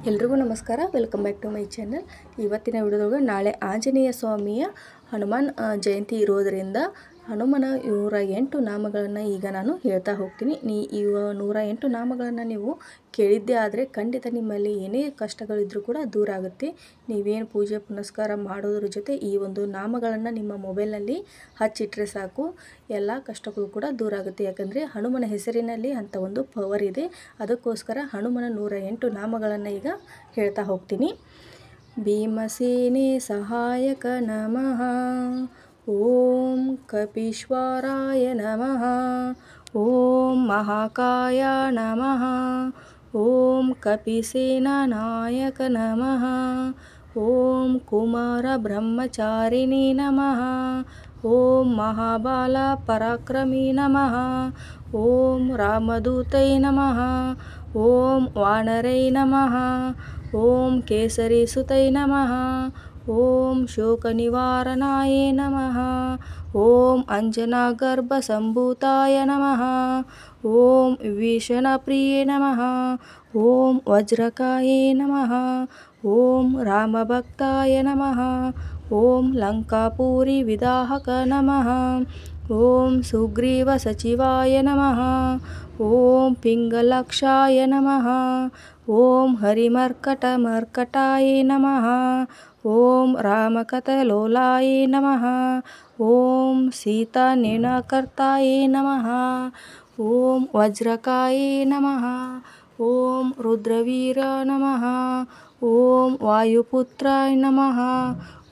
ಎಲ್ರಿಗೂ ನಮಸ್ಕಾರ. Welcome back to my channel. ಇವತ್ತಿನ ವಿಡಿಯೋದೊಳಗೆ ನಾಳೆ ಆಂಜನೇಯ ಸ್ವಾಮಿಯ ಹನುಮಾನ್ ಜಯಂತಿ ಇರೋದರಿಂದ ಹನುಮನ 108 ನಾಮಗಳನ್ನು ಈಗ ನಾನು ಹೇಳ್ತಾ ಹೋಗ್ತೀನಿ. ಈ 108 ನಾಮಗಳನ್ನು ನೀವು ಕೇಳಿದ್ದೇ ಆದರೆ ಖಂಡಿತ ನಿಮ್ಮಲ್ಲಿ ಏನೇ ಕಷ್ಟಗಳಿದ್ರೂ ಕೂಡ ದೂರ ಆಗುತ್ತೆ. ನೀವೇನು ಪೂಜೆ ಪುನಸ್ಕಾರ ಮಾಡೋದ್ರ ಜೊತೆ ಈ ಒಂದು ನಾಮಗಳನ್ನು ನಿಮ್ಮ ಮೊಬೈಲ್ನಲ್ಲಿ ಹಚ್ಚಿಟ್ರೆ ಸಾಕು, ಎಲ್ಲ ಕಷ್ಟಗಳು ಕೂಡ ದೂರ ಆಗುತ್ತೆ. ಯಾಕಂದರೆ ಹನುಮನ ಹೆಸರಿನಲ್ಲಿ ಅಂಥ ಒಂದು ಪವರ್ ಇದೆ. ಅದಕ್ಕೋಸ್ಕರ ಹನುಮನ 108 ನಾಮಗಳನ್ನು ಈಗ ಹೇಳ್ತಾ ಹೋಗ್ತೀನಿ. ಭೀಮಸೇನೆ ಸಹಾಯಕ ನಮಃ, ಓಂ ಕಪೀಶ್ವರಾಯ ನಮಃ, ಓಂ ಮಹಾಕಾಯ ನಮಃ, ಓಂ ಕಪಿಸೇನಾ ನಾಯಕ ನಮಃ, ಓಂ ಕುಮಾರ ಬ್ರಹ್ಮಚಾರಿಣಿ ನಮಃ, ಓಂ ಮಹಾಬಲ ಪರಾಕ್ರಮಿ ನಮಃ, ಓಂ ರಾಮದೂತೈ ನಮಃ, ಓಂ ವಾನರೈ ನಮಃ, ಓಂ ಕೇಸರಿ ಸುತೈ ನಮಃ, ಓಂ ಶೋಕ ನಿವಾರಣಾಯ ನಮಃ, ಓಂ ಅಂಜನಾಗರ್ಭ ಸಂಭೂತಾಯ ನಮಃ, ಓಂ ವಿಭೀಷಣ ಪ್ರಿಯೇ ನಮಃ, ಓಂ ವಜ್ರಕಾಯೇ ನಮಃ, ಓಂ ರಾಮಭಕ್ತಾಯ ನಮಃ, ಓಂ ಲಂಕಾಪುರಿ ವಿದಾಹಕ ನಮಃ, ಓಂ ಸುಗ್ರೀವ ಸಚಿವಾಯ ನಮಃ, ಓಂ ಪಿಂಗಲಕ್ಷಾಯ ನಮಃ, ಓಂ ಹರಿಮರ್ಕಟ ಮರ್ಕಟಾಯ ನಮಃ, ಓಂ ರಾಮಕಥಲೋಲಾಯ ನಮಃ, ಓಂ ಸೀತಾನೇನಕರ್ತಾಯ ನಮಃ, ಓಂ ವಜ್ರಕಾಯ ನಮಃ, ಓಂ ರುದ್ರವೀರ ನಮಃ, ಓಂ ವಾಯುಪುತ್ರಾಯ ನಮಃ,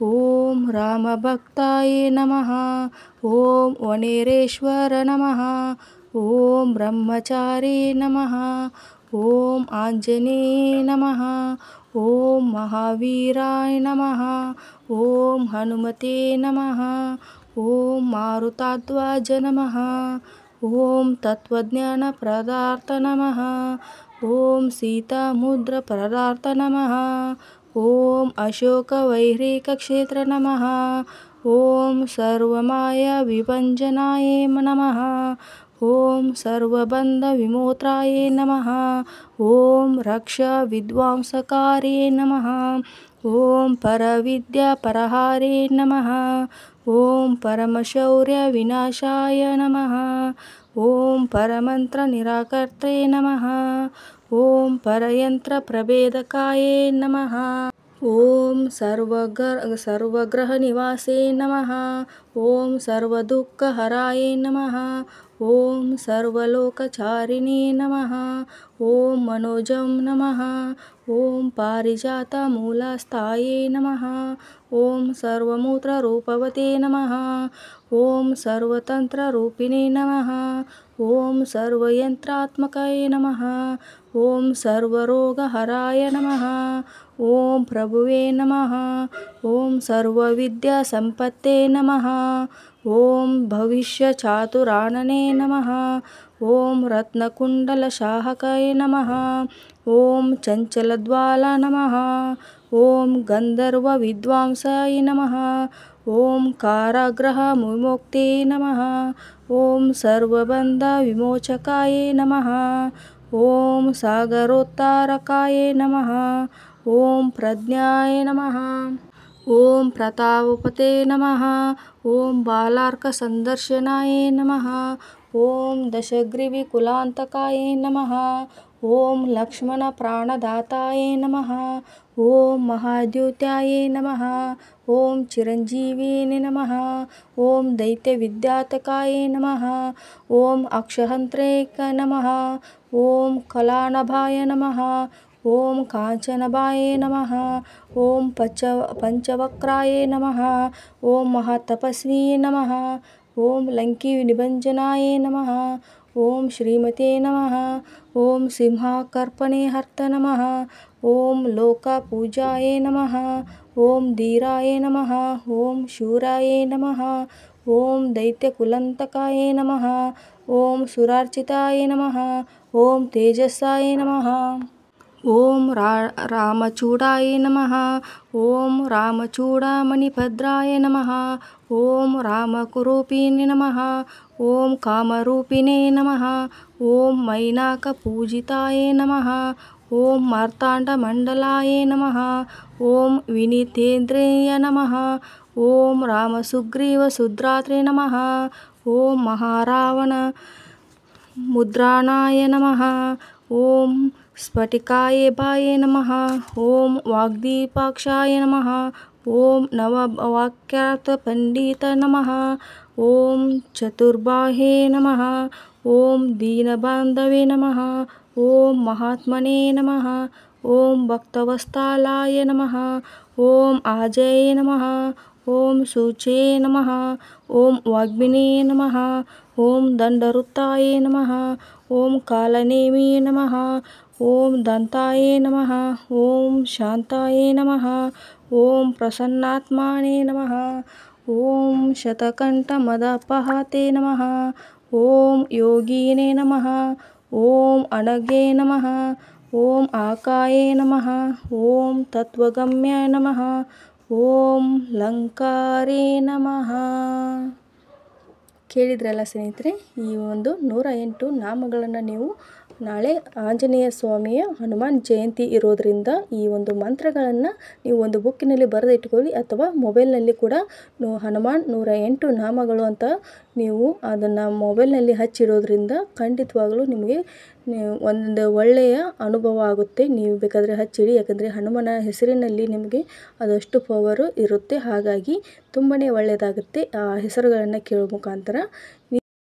ಓಂ ರಾಮಭಕ್ತಾಯ ನಮಃ, ಓಂ ವನೇರೇಶ್ವರ ನಮಃ, ಓಂ ಬ್ರಹ್ಮಚಾರಿ ನಮಃ, ಓಂ ಆಂಜನೇಯ ನಮಃ, ಓಂ ಮಹಾವೀರಾಯ ನಮಃ, ಓಂ ಹನುಮತೆ ನಮಃ, ಓಂ ಮಾರುತಾಧ್ವಜ ನಮಃ, ಓಂ ತತ್ವಜ್ಞಾನ ಪ್ರದಾರ್ಥ ನಮಃ, ಓಂ ಸೀತಾಮುದ್ರ ಪ್ರದಾರ್ಥ ನಮಃ, ಓಂ ಅಶೋಕ ವೈರಿಕ ಕ್ಷೇತ್ರ ನಮಃ, ಓಂ ಸರ್ವಮಾಯ ವಿಭಂಜನಾಯ ನಮಃ, ಓಂ ಸರ್ವಬಂಧ ವಿಮೋತ್ರಾಯ ನಮಃ, ಓಂ ರಕ್ಷ ವಿದ್ವಾಂಸಕಾರೇ ನಮಃ, ಓಂ ಪರವಿದ್ಯಾ ಪರಹಾರೇ ನಮಃ, ಓಂ ಪರಮಶೌರ್ಯ ವಿನಾಶಾಯ ನಮಃ, ಓಂ ಪರಮಂತ್ರ ನಿರಾಕರ್ತೇ ನಮಃ, ಓಂ ಪರಯಂತ್ರ ಪ್ರಭೇದಕಾಯ ನಮಃ, ಓಂ ಸರ್ವಗ್ರಹ ನಿವಾಸೇ ನಮಃ, ಓಂ ಸರ್ವದುಃಖಹರಾಯ ನಮಃ, ಓಂ ಸರ್ವಲೋಕಚಾರಿಣೇ ನಮಃ, ಓಂ ಮನೋಜಂ ನಮಃ, ಓಂ ಪಾರಿಜಾತ ಮೂಲಸ್ಥಾಯೇ ನಮಃ, ಓಂ ಸರ್ವಮೂತ್ರ ರೂಪವತೆ ನಮಃ, ಓಂ ಸರ್ವತಂತ್ರ ರೂಪಿಣೇ ನಮಃ, ಓಂ ಸರ್ವಯಂತ್ರಾತ್ಮಕಾಯ ನಮಃ, ಓಂ ಸರ್ವರೋಗಹರಾಯ ನಮಃ, ಓಂ ಪ್ರಭುವೇ ನಮಃ, ಓಂ ಸರ್ವವಿದ್ಯಾ ಸಂಪತ್ತೇ ನಮಃ, ಓಂ ಭವಿಷ್ಯ ಚಾತುರಾನನೇ ನಮಃ, ಓಂ ರತ್ನಕುಂಡಲ ಶಾಹಕಾಯ ನಮಃ, ಓಂ ಚಂಚಲದ್ವಾಲ ನಮಃ, ಓಂ ಗಂಧರ್ವ ವಿದ್ವಾಂಸಾಯ ನಮಃ, ಓಂ ಕಾರಾಗೃಹ ವಿಮೋಕ್ತೇ ನಮಃ, ಓಂ ಸರ್ವಬಂಧ ವಿಮೋಚಕಾಯ ನಮಃ, ಓಂ ಸಾಗರೋತ್ತಾರಕಾಯ ನಮಃ, ಓಂ ಪ್ರಜ್ಞಾಯ ನಮಃ, ಓಂ ಪ್ರತಾಪಪತೆ ನಮಃ, ಓಂ ಬಾಲಾರ್ಕ ಸಂದರ್ಶನಾಯ ನಮಃ, ಓಂ ದಶಗ್ರೀವಿ ಕುಲಾಂತಕಾಯ ನಮಃ, ಓಂ ಲಕ್ಷ್ಮಣ ಪ್ರಾಣದಾತಾಯ ನಮಃ, ಓಂ ಮಹಾದ್ಯುತಾಯ ನಮಃ, ಓಂ ಚಿರಂಜೀವಿನೇ ನಮಃ, ಓಂ ದೈತ್ಯ ವಿದ್ಯಾತಕಾಯ ನಮಃ, ಓಂ ಅಕ್ಷಹಂತ್ರೈಕ ನಮಃ, ಓಂ ಕಲಾನಭಾಯ ನಮಃ, ಓಂ ಕಾಂಚನಭಾಯ ನಮಃ, ಓಂ ಪಂಚವಕ್ರಾಯ ನಮಃ, ಓಂ ಮಹಾತಪಸ್ವಿ ನಮಃ, ಓಂ ಲಂಕಿ ನಿಭಂಜನಾಯ ನಮಃ, ಓಂ ಶ್ರೀಮತೆ ನಮಃ, ಓಂ ಸಿಂಹಾಕರ್ಪಣೆ ಹರ್ತ ನಮಃ, ಓಂ ಲೋಕಪೂಜಾಯ ನಮಃ, ಓಂ ಧೀರಾಯ ನಮಃ, ಓಂ ಶೂರಾಯ ನಮಃ, ಓಂ ದೈತ್ಯಕುಲಂತಕಾಯ ನಮಃ, ಓಂ ಸುರಾರ್ಚಿತಾಯ ನಮಃ, ಓಂ ತೇಜಸ್ಸಾಯ ನಮಃ, ಓಂ ರಾಮಚೂಡಾಯ ನಮಃ, ಓಂ ರಾಮಚೂಡಮಣಿಭದ್ರಾಯ ನಮಃ, ಓಂ ರಾಮಕುರೂಪಿಣೇ ನಮಃ, ಓಂ ಕಾಮರೂಪಿಣೇ ನಮಃ, ಓಂ ಮೈನಾಕಪೂಜಿತಾಯ ನಮಃ, ಓಂ ಮಾರ್ತಾಂಡಮಂಡಲಾಯ ನಮಃ. ಓಂ ವಿನೀತೇಂದ್ರಿಯ ನಮಃ. ಓಂ ರಾಮಸುಗ್ರೀವಸುದ್ರಾತ್ರೆ ನಮಃ. ಓಂ ಮಹಾರಾವಣ ಮುದ್ರಾಣಾಯ ನಮಃ. ಓಂ ಸ್ಫಟಿಕಾಯೇಭಾಯ ನಮಃ. ಓಂ ವಾಗ್ದೀಪಾಕ್ಷಾಯ ನಮಃ. ಓಂ ನವವಾಕ್ಯಾರ್ಥ ಪಂಡಿತ ನಮಃ. ಓಂ ಚತುರ್ಬಾಹೇ ನಮಃ. ಓಂ ದೀನಬಾಂಧವೇ ನಮಃ. ಓಂ ಮಹಾತ್ಮನೇ ನಮಃ. ಓಂ ಭಕ್ತವತ್ಸಲಾಯ ನಮಃ. ಓಂ ಆಜಯ ನಮಃ. ಓಂ ಶುಚೇ ನಮಃ. ಓಂ ವಾಗ್ಮಿನೇ ನಮಃ. ಓಂ ದಂಡರುತ್ತಾಯ ನಮಃ. ಓಂ ಕಾಲನೇಮಿ ನಮಃ. ಓಂ ದಂತಾಯ ನಮಃ. ಓಂ ಶಾಂತಾಯ ನಮಃ. ಓಂ ಪ್ರಸನ್ನಾತ್ಮನೇ ನಮಃ. ಓಂ ಶತಕಂಠಮದಪಹತೆ ನಮಃ. ಓಂ ಯೋಗಿನೇ ನಮಃ. ಓಂ ಅನಘೇ ನಮಃ. ಓಂ ಆಕಾಯ ನಮಃ. ಓಂ ತತ್ವಗಮ್ಯ ನಮಃ. ಓಂ ಲಂಕಾರೇ ನಮಃ. ಕೇಳಿದ್ರಲ್ಲ ಸ್ನೇಹಿತರೆ, ಈ ಒಂದು 108 ನಾಮಗಳನ್ನು ನೀವು ನಾಳೆ ಆಂಜನೇಯ ಸ್ವಾಮಿಯ ಹನುಮಾನ್ ಜಯಂತಿ ಇರೋದರಿಂದ ಈ ಒಂದು ಮಂತ್ರಗಳನ್ನು ನೀವು ಒಂದು ಬುಕ್ಕಿನಲ್ಲಿ ಬರೆದಿಟ್ಕೊಳ್ಳಿ, ಅಥವಾ ಮೊಬೈಲ್ನಲ್ಲಿ ಕೂಡ ಹನುಮಾನ್ 108 ನಾಮಗಳು ಅಂತ ನೀವು ಅದನ್ನು ಮೊಬೈಲ್ನಲ್ಲಿ ಹಚ್ಚಿಡೋದ್ರಿಂದ ಖಂಡಿತವಾಗಲೂ ನಿಮಗೆ ಒಂದು ಒಳ್ಳೆಯ ಅನುಭವ ಆಗುತ್ತೆ. ನೀವು ಬೇಕಾದರೆ ಹಚ್ಚಿಡಿ, ಯಾಕಂದರೆ ಹನುಮನ ಹೆಸರಿನಲ್ಲಿ ನಿಮಗೆ ಅದಷ್ಟು ಪವರು ಇರುತ್ತೆ. ಹಾಗಾಗಿ ತುಂಬಾ ಒಳ್ಳೆಯದಾಗುತ್ತೆ ಆ ಹೆಸರುಗಳನ್ನು ಕೇಳೋ ಮುಖಾಂತರ.